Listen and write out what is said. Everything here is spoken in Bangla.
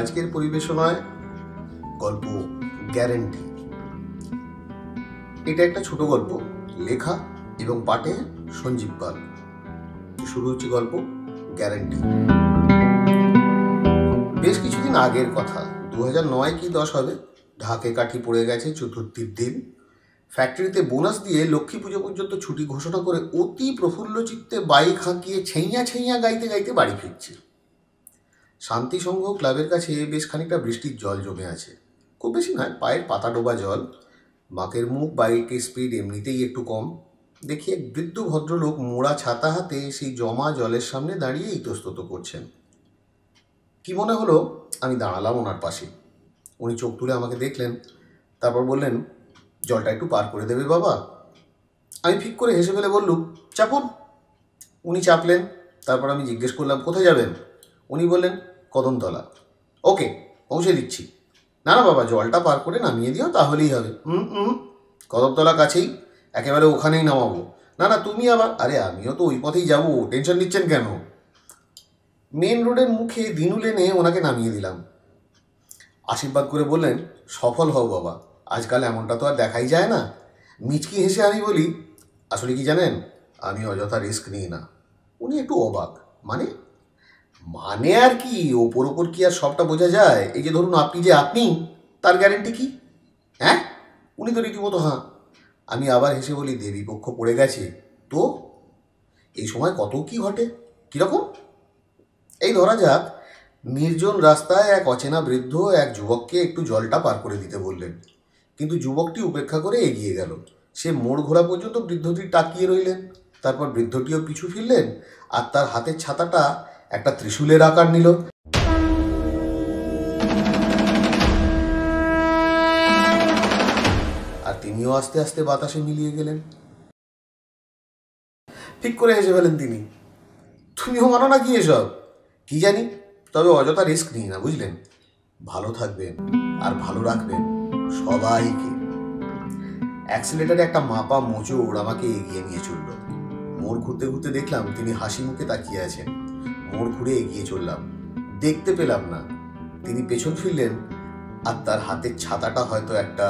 আজকের পরিবেশনায় গল্প গ্যারেন্টি। এটা একটা ছোট গল্প, লেখা এবং পাঠে সঞ্জীব পাল। শুরু হচ্ছে গল্প গ্যারেন্টি। বেশ কিছুদিন আগের কথা, 2009 কি 10 হবে। ঢাকে কাঠি পড়ে গেছে চতুর্থীর দিন। ফ্যাক্টরিতে বোনাস দিয়ে লক্ষ্মী পুজো পর্যন্ত ছুটি ঘোষণা করে অতি প্রফুল্ল চিত্তে বাইক হাঁকিয়ে ছেইয়া ছেইয়া গাইতে গাইতে বাড়ি ফিরছি। শান্তি সংঘ ক্লাবের কাছে বেশ খানিকটা বৃষ্টির জল জমে আছে, খুব বেশি নয়, পায়ের পাতা ডোবা জল। বাঁকের মুখ, বাইকের স্পিড এমনিতেই একটু কম। দেখি এক বৃদ্ধ ভদ্রলোক মোড়া ছাতা হাতে সেই জমা জলের সামনে দাঁড়িয়ে ইতস্তত করছেন। কি মনে হলো, আমি দাঁড়ালাম ওনার পাশে। উনি চোখ তুলে আমাকে দেখলেন, তারপর বললেন, জলটা একটু পার করে দেবে বাবা? আমি ফিক করে হেসে ফেলে বললুম, চাপুন। উনি চাপলেন। তারপর আমি জিজ্ঞেস করলাম, কোথায় যাবেন? উনি বললেন, কদমতলা। ওকে, পৌঁছে দিচ্ছি। না না বাবা, জলটা পার করে নামিয়ে দিও, তাহলেই হবে। কদমতলা কাছেই, একেবারে ওখানেই নামাবো। না না, তুমি আবার? আরে আমিও তো ওই পথেই যাবো, টেনশন নিচ্ছেন কেন? মেন রোডের মুখে দিনু লেনে ওনাকে নামিয়ে দিলাম। আশীর্বাদ করে বললেন, সফল হও বাবা, আজকাল এমনটা তো আর দেখাই যায় না। মিচকি হেসে আমি বলি, আসলে কি জানেন, আমি অযথা রিস্ক নিই না। উনি একটু অবাক। মানে মানে আর কি, ওপর ওপর কি আর সবটা বোঝা যায়? এই যে ধরুন আপনি যে আপনি, তার গ্যারেন্টি কি? হ্যাঁ, উনি তো রীতিমতো হাঁ। আমি আবার হেসে বলি, দেবী পক্ষ পড়ে গেছে তো। এই সময় কত কি ঘটে। কীরকম? এই ধরা যাক, নির্জন রাস্তায় এক অচেনা বৃদ্ধ এক যুবককে একটু জলটা পার করে দিতে বললেন, কিন্তু যুবকটি উপেক্ষা করে এগিয়ে গেল। সে মোড় ঘোরা পর্যন্ত বৃদ্ধটি তাকিয়ে রইলেন। তারপর বৃদ্ধটিও পিছু ফিরলেন, আর তার হাতের ছাতাটা একটা ত্রিশূলের আকার নিল। আর তিনিও আস্তে আস্তে বাতাসে মিলিয়ে গেলেন। ঠিক করে হেসে ফেলেন তিনি, তুমিও মানো নাকি এসব? কি জানি, তবে অযথা রিস্ক নিই না, বুঝলেন? ভালো থাকবেন আর ভালো রাখবেন সবাইকে। অ্যাক্সিলেটারে একটা মাপা মোচড় আমাকে এগিয়ে নিয়ে চলল। মোড় ঘুরতে ঘুরতে দেখলাম তিনি হাসি মুখে তাকিয়ে আছেন। মোড় ঘুরে এগিয়ে চললাম, দেখতে পেলাম না। তিনি পেছন ফিরলেন, আর তার হাতের ছাতাটা হয়তো একটা